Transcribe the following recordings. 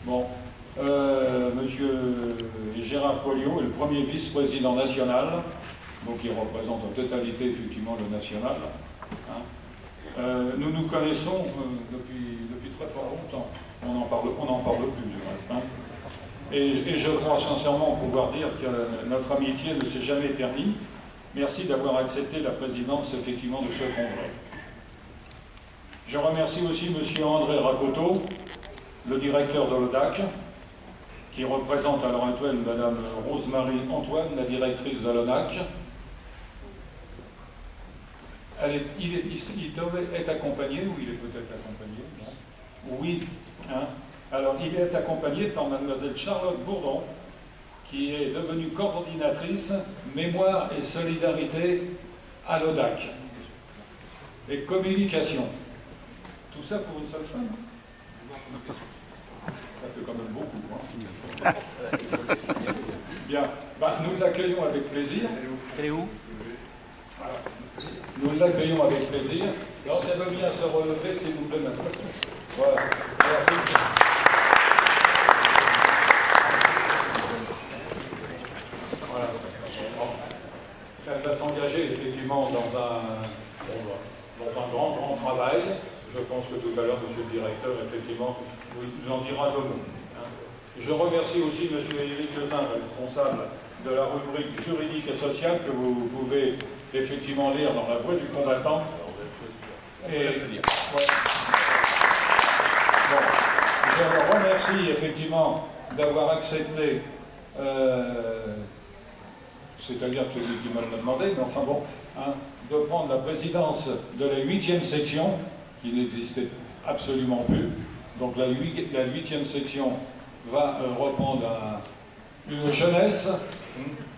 Bon, Monsieur Gérard Poiliot est le premier vice-président national, donc il représente en totalité effectivement le national. Hein. Nous nous connaissons depuis très très longtemps. On n'en parle plus du reste. Hein. Et je crois sincèrement pouvoir dire que notre amitié ne s'est jamais ternie. Merci d'avoir accepté la présidence effectivement de ce congrès. Je remercie aussi M. André Racoteau, le directeur de l'ODAC, qui représente à l'heure actuelle Mme Rosemarie Antoine, la directrice de l'ODAC. Il devait être accompagné, ou il est peut-être accompagné, non? Oui. Hein. Alors, il est accompagné par Mademoiselle Charlotte Bourdon, qui est devenue coordinatrice Mémoire et Solidarité à l'ODAC. Et communication. Tout ça pour une seule femme. Ça fait quand même beaucoup. Hein. Bien. Bah, nous l'accueillons avec plaisir. Elle est où? Voilà. Nous l'accueillons avec plaisir. Alors, ça veut bien se relever, s'il vous plaît, maintenant. Voilà. Merci. Voilà. Elle va s'engager effectivement dans un grand travail. Je pense que tout à l'heure, Monsieur le Directeur, effectivement, vous en dira deux mots. Je remercie aussi M. Éric Lezin, responsable de la rubrique juridique et sociale que vous pouvez effectivement lire dans La Voix du combattant. Et, ouais. Bon, je vous remercie effectivement d'avoir accepté, c'est-à-dire celui qui m'a demandé, mais enfin bon, hein, de prendre la présidence de la 8e section, qui n'existait absolument plus. Donc la 8e section va reprendre une jeunesse.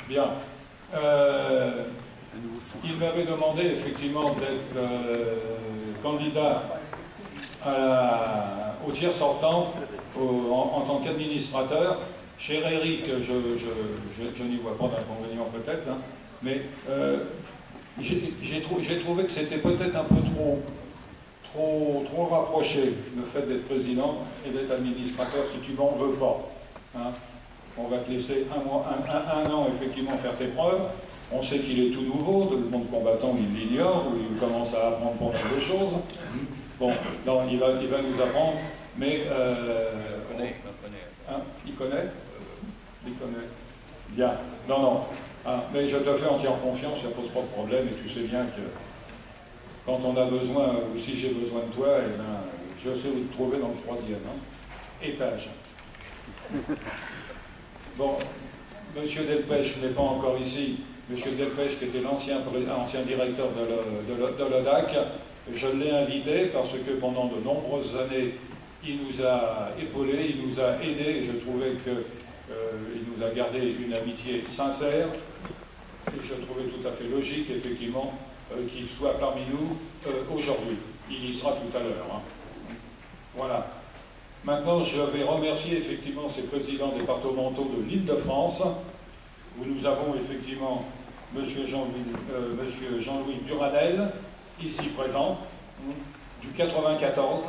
Bien. Il m'avait demandé effectivement d'être candidat au tiers sortant en tant qu'administrateur. Cher Eric, je n'y vois pas d'inconvénient peut-être, hein, mais j'ai trouvé que c'était peut-être un peu trop rapproché, le fait d'être président et d'être administrateur, si tu n'en veux pas. Hein. On va te laisser un an, effectivement, faire tes preuves. On sait qu'il est tout nouveau, le monde combattant, il l'ignore, ou il commence à apprendre pas mal de choses. Bon, non, il va nous apprendre, mais... il connaît. Il connaît. Bien. Non. Hein, mais je te fais entière confiance, ça ne pose pas de problème, et tu sais bien que quand on a besoin, ou si j'ai besoin de toi, eh bien, je sais où te trouver dans le 3e étage. Bon, M. Delpech n'est pas encore ici. M. Delpech, qui était l'ancien directeur de l'ODAC, je l'ai invité parce que pendant de nombreuses années, il nous a épaulés, il nous a aidés, et je trouvais qu'il nous a gardé une amitié sincère, et je trouvais tout à fait logique, effectivement, qu'il soit parmi nous aujourd'hui. Il y sera tout à l'heure. Hein. Voilà. Maintenant, je vais remercier effectivement ces présidents départementaux de l'Île-de-France, où nous avons effectivement M. Jean-Louis Duranel, ici présent, du 94.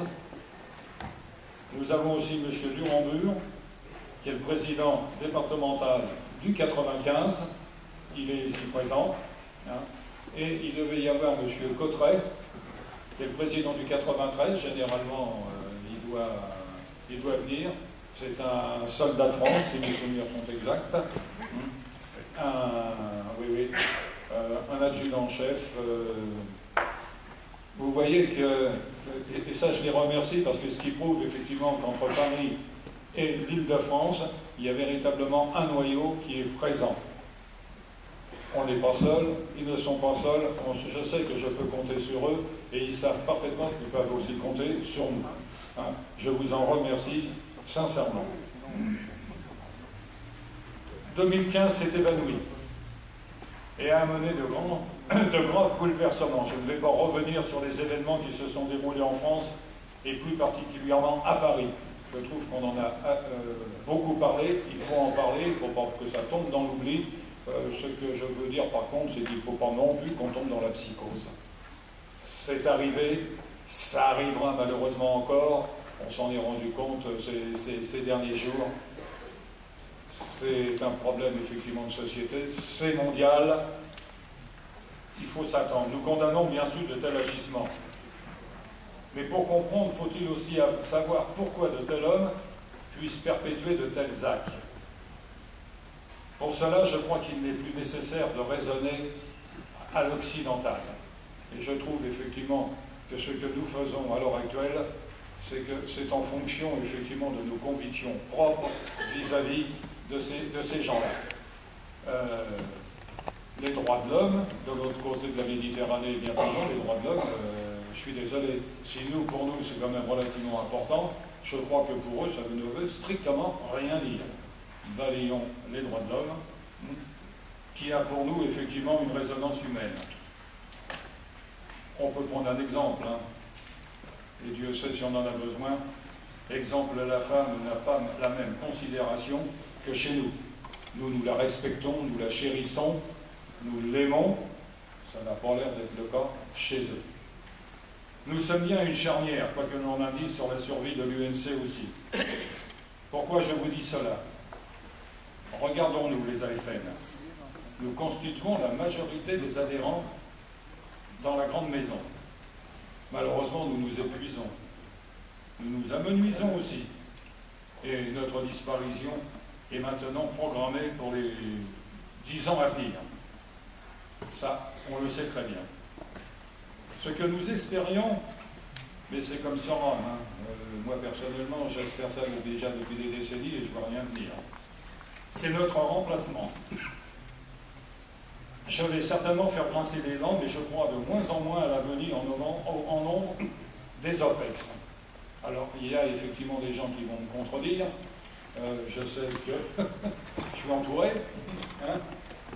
Nous avons aussi M. Durambur, qui est le président départemental du 95. Il est ici présent. Hein. Et il devait y avoir M. Cotteret, qui est le président du 93. Généralement, il doit venir. C'est un soldat de France, si mes souvenirs sont exacts. Un adjudant-chef. Vous voyez que, et ça je les remercie parce que ce qui prouve effectivement qu'entre Paris et l'Île-de-France, il y a véritablement un noyau qui est présent. On n'est pas seul, ils ne sont pas seuls, je sais que je peux compter sur eux et ils savent parfaitement qu'ils peuvent aussi compter sur nous. Hein, je vous en remercie sincèrement. 2015 s'est évanoui et a amené de graves bouleversements. Je ne vais pas revenir sur les événements qui se sont déroulés en France et plus particulièrement à Paris. Je trouve qu'on en a beaucoup parlé, il faut en parler, il ne faut pas que ça tombe dans l'oubli. Ce que je veux dire par contre, c'est qu'il ne faut pas non plus qu'on tombe dans la psychose. C'est arrivé, ça arrivera malheureusement encore, On s'en est rendu compte ces derniers jours. C'est un problème effectivement de société, c'est mondial. Il faut s'attendre. Nous condamnons bien sûr de tels agissements. Mais pour comprendre, faut-il aussi savoir pourquoi de tels hommes puissent perpétuer de tels actes. Pour cela, je crois qu'il n'est plus nécessaire de raisonner à l'occidental. Et je trouve effectivement que ce que nous faisons à l'heure actuelle, c'est que c'est en fonction effectivement de nos convictions propres vis-à-vis de ces gens-là. Les droits de l'homme, de l'autre côté de la Méditerranée, bien plus les droits de l'homme, je suis désolé, si pour nous c'est quand même relativement important, je crois que pour eux ça ne veut strictement rien dire. Balayons les droits de l'homme, qui a pour nous effectivement une résonance humaine. On peut prendre un exemple, et Dieu sait si on en a besoin. Exemple, la femme n'a pas la même considération que chez nous. Nous la respectons, nous la chérissons, nous l'aimons, ça n'a pas l'air d'être le cas chez eux. Nous sommes bien une charnière, quoi que l'on indique sur la survie de l'UNC aussi. Pourquoi je vous dis cela? Regardons-nous les AFN. Nous constituons la majorité des adhérents dans la grande maison. Malheureusement, nous nous épuisons. Nous nous amenuisons aussi. Et notre disparition est maintenant programmée pour les 10 ans à venir. Ça, on le sait très bien. Ce que nous espérions, mais c'est comme sans Rome. Moi, personnellement, j'espère ça déjà depuis des décennies et je ne vois rien venir. C'est notre remplacement. Je vais certainement faire grincer les dents, mais je crois de moins en moins à l'avenir en nombre des OPEX. Alors, il y a effectivement des gens qui vont me contredire. Je sais que je suis entouré,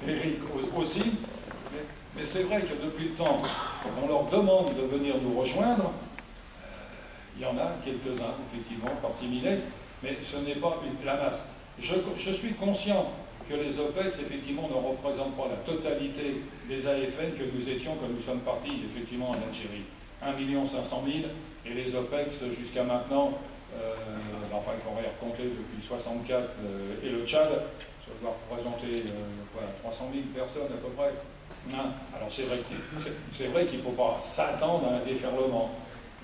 Eric aussi, mais c'est vrai que depuis le temps, on leur demande de venir nous rejoindre. Il y en a quelques-uns, effectivement, partie minée, mais ce n'est pas la masse. Je suis conscient que les OPEX, effectivement, ne représentent pas la totalité des AFN que nous étions quand nous sommes partis, effectivement, en Algérie. 1 500 000, et les OPEX, jusqu'à maintenant, enfin, il faudrait recompter depuis 64, et le Tchad, ça doit représenter 300 000 personnes à peu près. Alors c'est vrai qu'il ne faut pas s'attendre à un déferlement,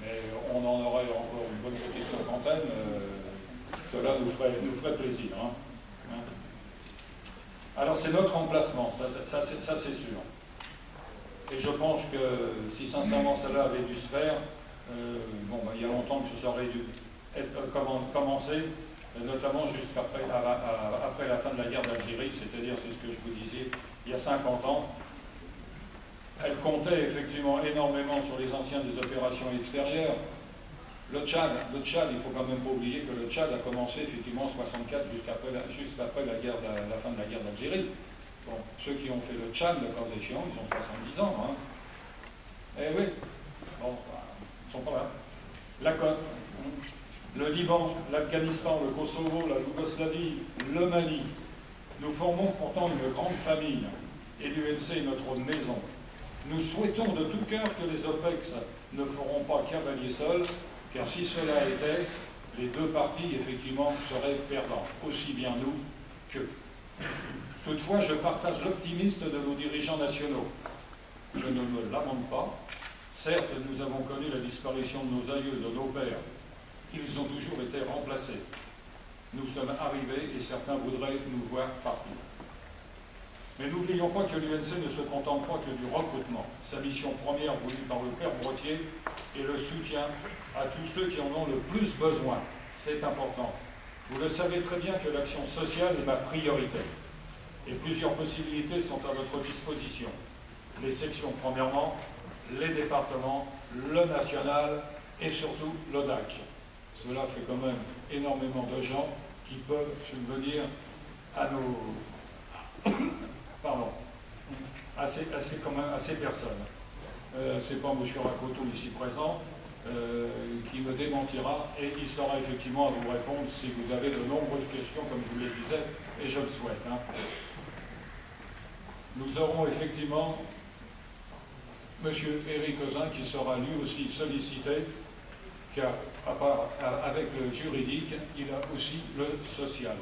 mais on en aurait encore une bonne petite cinquantaine, cela nous ferait plaisir. Alors c'est notre emplacement, ça c'est sûr. Et je pense que si sincèrement cela avait dû se faire, il y a longtemps que ça aurait dû commencer, notamment jusqu'après après la fin de la guerre d'Algérie, c'est-à-dire, c'est ce que je vous disais, il y a 50 ans. Elle comptait effectivement énormément sur les anciens des opérations extérieures. Le Tchad, il ne faut quand même pas oublier que le Tchad a commencé effectivement en 64, juste après la fin de la guerre d'Algérie. Bon, ceux qui ont fait le Tchad, le cas échéant, ils ont 70 ans. Eh oui, bon, ils ne sont pas là. La côte, le Liban, l'Afghanistan, le Kosovo, la Yougoslavie, le Mali. Nous formons pourtant une grande famille, et l'UNC est notre maison. Nous souhaitons de tout cœur que les OPEX ne feront pas cavalier seul, car si cela était, les deux parties, effectivement, seraient perdants, aussi bien nous qu'eux. Toutefois, je partage l'optimisme de nos dirigeants nationaux. Je ne me lamente pas. Certes, nous avons connu la disparition de nos aïeux, de nos pères. Ils ont toujours été remplacés. Nous sommes arrivés et certains voudraient nous voir partir. Mais n'oublions pas que l'UNC ne se contente pas que du recrutement. Sa mission première, voulue par le père Brottier, est le soutien à tous ceux qui en ont le plus besoin. C'est important. Vous le savez très bien que l'action sociale est ma priorité. Et plusieurs possibilités sont à votre disposition. Les sections, premièrement, les départements, le national et surtout l'ODAC. Cela fait quand même énormément de gens qui peuvent subvenir à nos... Pardon, à ces personnes. C'est pas M. Rakoto ici présent qui me démentira et il sera effectivement à vous répondre si vous avez de nombreuses questions, comme je vous le disais, et je le souhaite. Nous aurons effectivement M. Éric Ozin qui sera lui aussi sollicité, car avec le juridique, il a aussi le social.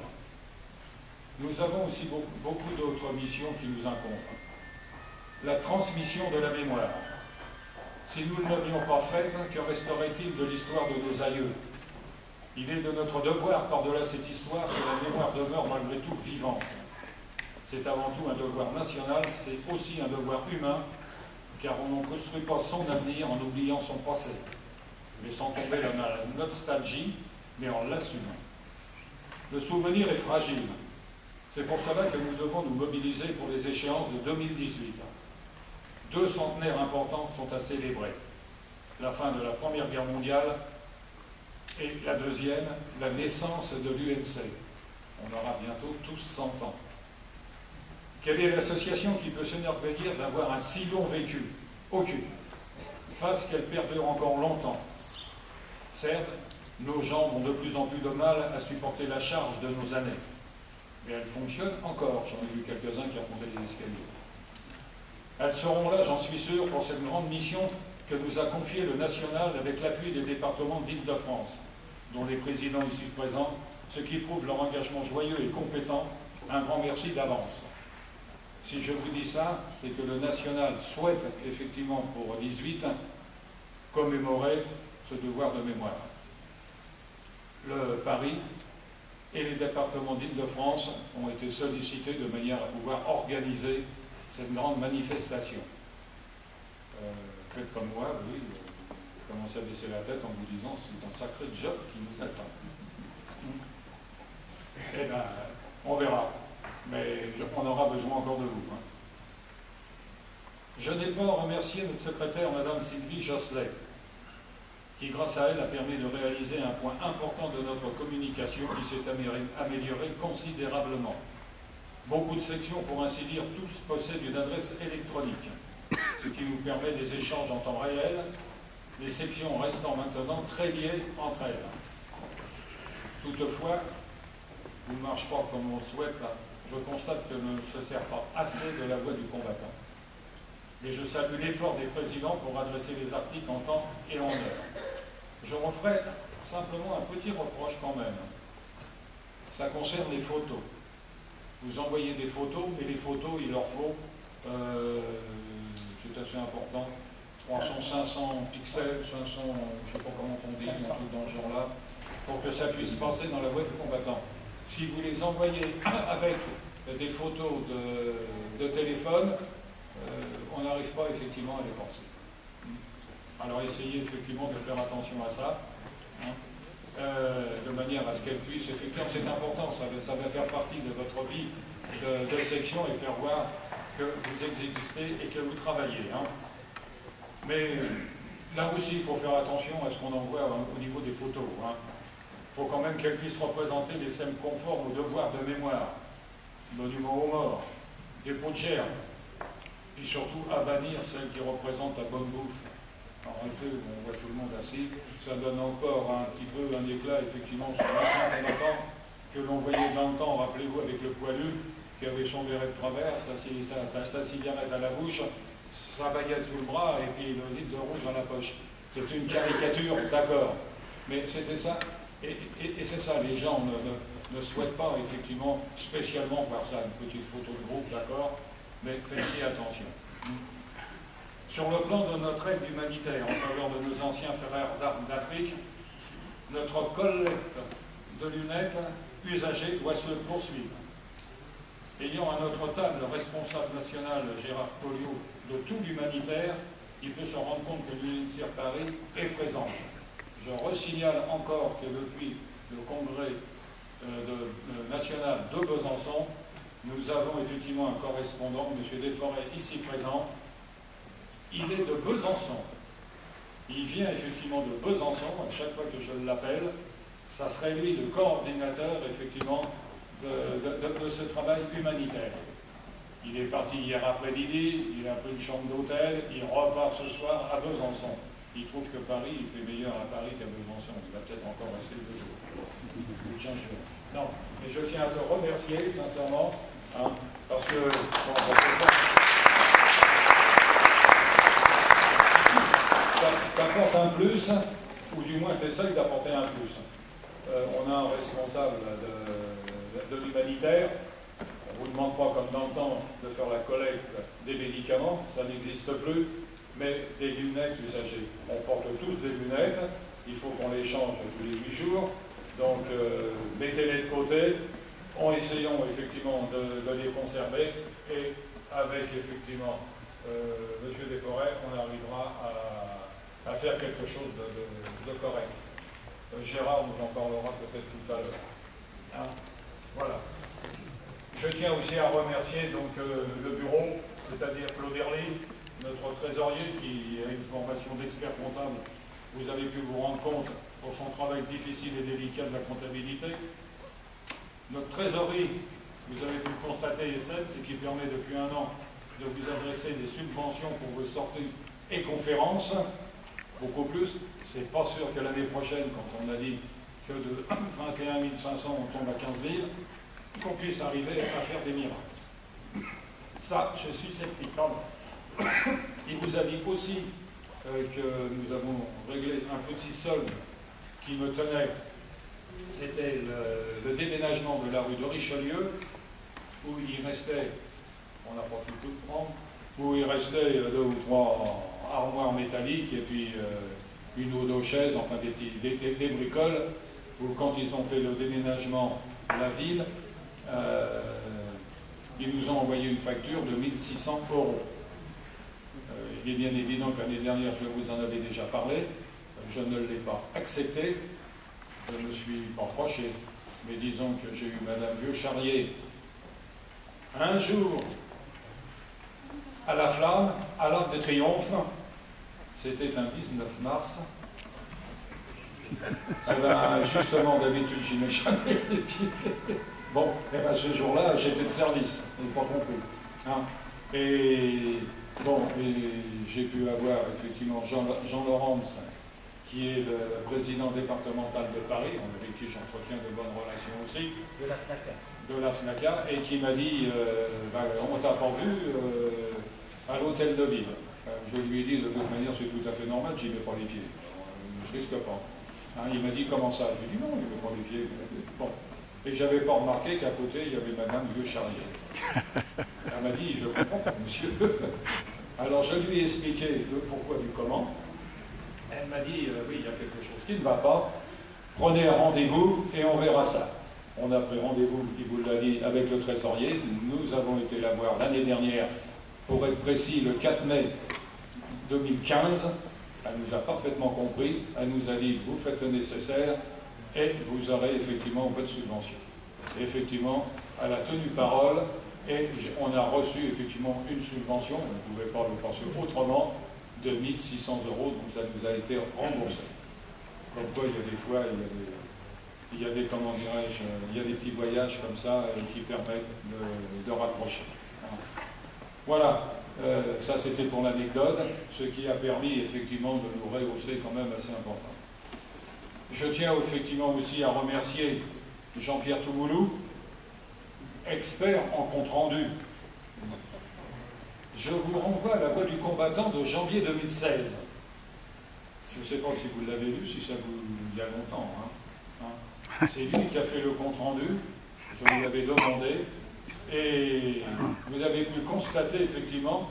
Nous avons aussi beaucoup d'autres missions qui nous incombent. La transmission de la mémoire. Si nous ne l'avions pas faite, que resterait-il de l'histoire de nos aïeux? Il est de notre devoir, par-delà cette histoire, que la mémoire demeure malgré tout vivante. C'est avant tout un devoir national, c'est aussi un devoir humain, car on ne construit pas son avenir en oubliant son passé, mais sans tomber dans la nostalgie, mais en l'assumant. Le souvenir est fragile. C'est pour cela que nous devons nous mobiliser pour les échéances de 2018. 2 centenaires importants sont à célébrer. La fin de la Première Guerre mondiale et la deuxième, la naissance de l'UNC. On aura bientôt tous 100 ans. Quelle est l'association qui peut s'enorgueillir d'avoir un si long vécu? Aucune. Fasse qu'elle perdure encore longtemps. Certes, nos jambes ont de plus en plus de mal à supporter la charge de nos années. Mais elles fonctionnent encore. J'en ai vu quelques-uns qui remontaient les escaliers. Elles seront là, j'en suis sûr, pour cette grande mission que nous a confiée le National avec l'appui des départements d'Île-de-France, dont les présidents ici présents, ce qui prouve leur engagement joyeux et compétent. Un grand merci d'avance. Si je vous dis ça, c'est que le National souhaite effectivement pour 18 commémorer ce devoir de mémoire. Le Paris et les départements d'Île-de-France ont été sollicités de manière à pouvoir organiser cette grande manifestation. Faites comme moi, oui, vous commencez à baisser la tête en vous disant c'est un sacré job qui nous attend. Eh bien, on verra. Mais on aura besoin encore de vous. Hein. Je n'ai pas remercié notre secrétaire, Madame Sylvie Josselet, qui, grâce à elle, a permis de réaliser un point important de notre communication qui s'est amélioré considérablement. Beaucoup de sections, pour ainsi dire, tous possèdent une adresse électronique, ce qui nous permet des échanges en temps réel, les sections restant maintenant très liées entre elles. Toutefois, tout ne marche pas comme on le souhaite. Je constate que ne se sert pas assez de la voix du combattant. Et je salue l'effort des présidents pour adresser les articles en temps et en heure. Je referai simplement un petit reproche quand même. Ça concerne les photos. Vous envoyez des photos, mais les photos, il leur faut, c'est assez important, 300, 500 pixels, 500, je ne sais pas comment on dit, un truc dans ce genre-là, pour que ça puisse passer dans la voie du combattant. Si vous les envoyez avec des photos de téléphone, on n'arrive pas effectivement à les passer. Alors essayez effectivement de faire attention à ça, hein, de manière à ce qu'elle puisse, effectivement c'est important, ça va faire partie de votre vie de section et faire voir que vous existez et que vous travaillez. Hein. Mais là aussi il faut faire attention à ce qu'on envoie au niveau des photos. Hein. Il faut quand même qu'elle puisse représenter des scènes conformes aux devoirs de mémoire, monuments aux morts, dépôts de germes, puis surtout à bannir celles qui représentent la bonne bouffe. En réalité, on voit tout le monde assis, ça donne encore un petit peu un éclat, effectivement, sur l'ancien combattant que l'on voyait dans le temps, rappelez-vous, avec le poilu, qui avait son béret de travers, sa cigarette à la bouche, sa baguette sous le bras, et puis le litre de rouge dans la poche. C'est une caricature, d'accord, mais c'était ça. Et c'est ça, les gens ne souhaitent pas effectivement spécialement voir ça, une petite photo de groupe, d'accord, mais faites-y attention. Sur le plan de notre aide humanitaire en faveur de nos anciens frères d'armes d'Afrique, notre collecte de lunettes usagées doit se poursuivre. Ayant à notre table le responsable national Gérard Colliot de tout l'humanitaire, il peut se rendre compte que l'UNICEF Paris est présente. Je resignale encore que depuis le congrès national de Besançon, nous avons effectivement un correspondant, M. Desforêts, ici présent. Il est de Besançon. Il vient effectivement de Besançon, à chaque fois que je l'appelle, ça serait lui le coordinateur effectivement de ce travail humanitaire. Il est parti hier après-midi, il a pris une chambre d'hôtel, il repart ce soir à Besançon. Il trouve que Paris, il fait meilleur à Paris qu'à Besançon. Il va peut-être encore rester 2 jours. Ou 15 jours. Non, mais je tiens à te remercier, sincèrement, hein, parce que... Bon, t'apportes un plus ou du moins tu essayes d'apporter un plus. On a un responsable de l'humanitaire. On ne vous demande pas, comme dans le temps, de faire la collecte des médicaments, ça n'existe plus, mais des lunettes usagées. On porte tous des lunettes, il faut qu'on les change tous les 8 jours, donc mettez-les de côté, essayons effectivement de les conserver, et avec effectivement Monsieur Desforêts, on arrivera à faire quelque chose de correct. Gérard nous en parlera peut-être tout à l'heure. Hein? Voilà. Je tiens aussi à remercier donc, le bureau, c'est-à-dire Claude Herly, notre trésorier qui a une formation d'expert comptable. Vous avez pu vous rendre compte pour son travail difficile et délicat de la comptabilité. Notre trésorerie, vous avez pu le constater, est saine, c'est qui permet depuis 1 an de vous adresser des subventions pour vos sorties et conférences. Beaucoup plus. C'est pas sûr que l'année prochaine, quand on a dit que de 21 500 on tombe à 15 000, qu'on puisse arriver à faire des miracles. Ça, je suis sceptique. Pardon. Il vous a dit aussi que nous avons réglé un petit solde qui me tenait. C'était le déménagement de la rue de Richelieu, où il restait, on n'a pas pu tout prendre, où il restait 2 ou 3 armoires métalliques et puis une ou 2 chaises, enfin des bricoles, où quand ils ont fait le déménagement de la ville, ils nous ont envoyé une facture de 1 600 €. Il est bien évident que l'année dernière, je vous en avais déjà parlé, je ne l'ai pas accepté, je ne me suis pas fâché, mais disons que j'ai eu Madame Vieux-Charrier un jour à la Flamme, à l'Arc de Triomphe, c'était un 19 mars. Eh ben, justement, d'habitude, j'y mets jamais les pieds. Bon, eh ben, ce jour-là, j'étais de service, vous n'avez pas compris. Hein. Et bon, j'ai pu avoir effectivement Jean Laurence, qui est le président départemental de Paris, avec qui j'entretiens de bonnes relations aussi. De la FNACA. De la FNACA, et qui m'a dit on t'a pas vu à l'hôtel de ville. Je lui ai dit de toute manière c'est tout à fait normal, j'y mets pas les pieds. Je risque pas. Hein, il m'a dit comment ça? Je lui ai dit non, il ne met pas les pieds. Bon. Et je n'avais pas remarqué qu'à côté il y avait Madame Vieux-Charrier. Elle m'a dit je comprends pas, monsieur. Alors je lui ai expliqué le pourquoi du comment. Elle m'a dit oui, il y a quelque chose qui ne va pas. Prenez un rendez-vous et on verra ça. On a pris rendez-vous, il vous l'a dit, avec le trésorier. Nous avons été la voir l'année dernière, pour être précis, le 4 mai 2015. Elle nous a parfaitement compris. Elle nous a dit, vous faites le nécessaire et vous aurez effectivement votre subvention. Et effectivement, elle a tenu parole et on a reçu effectivement une subvention, on ne pouvait pas le penser autrement, de 1 600 €, donc ça nous a été remboursé. Comme quoi, il y a des fois, il y a des comment dirais-je, il y a des petits voyages comme ça qui permettent de rapprocher. Voilà, ça c'était pour l'anecdote, ce qui a permis effectivement de nous rehausser quand même assez important. Je tiens effectivement aussi à remercier Jean-Pierre Toumoulou, expert en compte-rendu. Je vous renvoie à la voix du combattant de janvier 2016. Je ne sais pas si vous l'avez lu, si ça vous... il y a longtemps. C'est lui qui a fait le compte-rendu, je vous l'avais demandé, et vous avez pu constater effectivement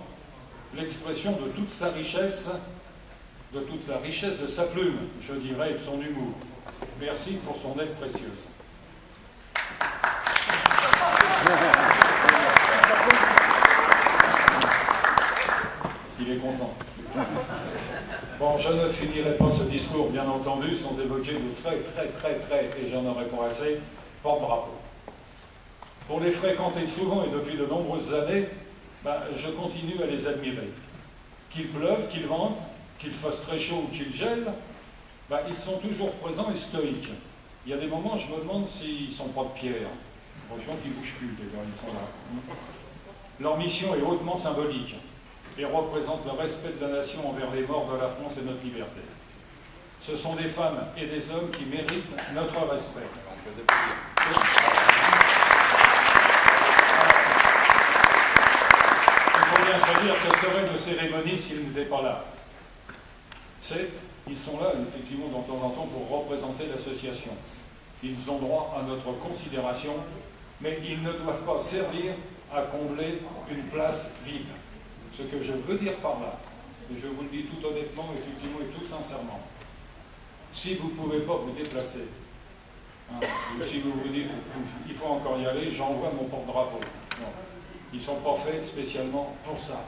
l'expression de toute sa richesse, de toute la richesse de sa plume, je dirais, et de son humour. Merci pour son aide précieuse. Il est content. Bon, je ne finirai pas ce discours, bien entendu, sans évoquer de et j'en aurai pas assez, porte-drapeau. Pour les fréquenter souvent et depuis de nombreuses années, je continue à les admirer. Qu'il pleuve, qu'il vente, qu'il fasse très chaud ou qu'il gèle, ils sont toujours présents et stoïques. Il y a des moments, je me demande s'ils ne sont pas de pierre. Attention qu'ils ne bougent plus, d'ailleurs, ils sont là. Leur mission est hautement symbolique et représente le respect de la nation envers les morts de la France et notre liberté. Ce sont des femmes et des hommes qui méritent notre respect. Il faut bien se dire quelle serait nos cérémonies s'ils n'étaient pas là. C'est Ils sont là, effectivement, de temps en temps pour représenter l'association. Ils ont droit à notre considération, mais ils ne doivent pas servir à combler une place vide. Ce que je veux dire par là, et je vous le dis tout honnêtement, effectivement, et tout sincèrement, si vous ne pouvez pas vous déplacer, ou si vous vous dites il faut encore y aller, j'envoie mon porte-drapeau. Non, ils ne sont pas faits spécialement pour ça.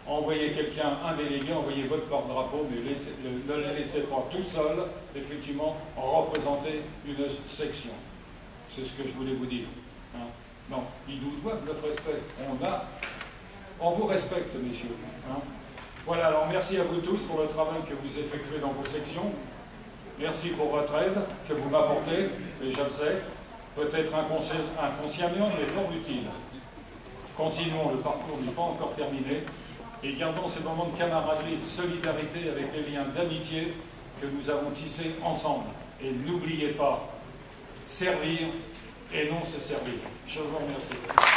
Envoyez quelqu'un, un délégué, envoyez votre porte-drapeau, mais ne les laissez pas tout seul, effectivement, représenter une section. C'est ce que je voulais vous dire. Non, ils nous doivent notre respect. On vous respecte, messieurs. Voilà, alors merci à vous tous pour le travail que vous effectuez dans vos sections. Merci pour votre aide que vous m'apportez, et je le sais, peut-être inconsciemment, mais fort utile. Continuons, le parcours n'est pas encore terminé, et gardons ces moments de camaraderie et de solidarité avec les liens d'amitié que nous avons tissés ensemble. Et n'oubliez pas, servir et non se servir. Je vous remercie.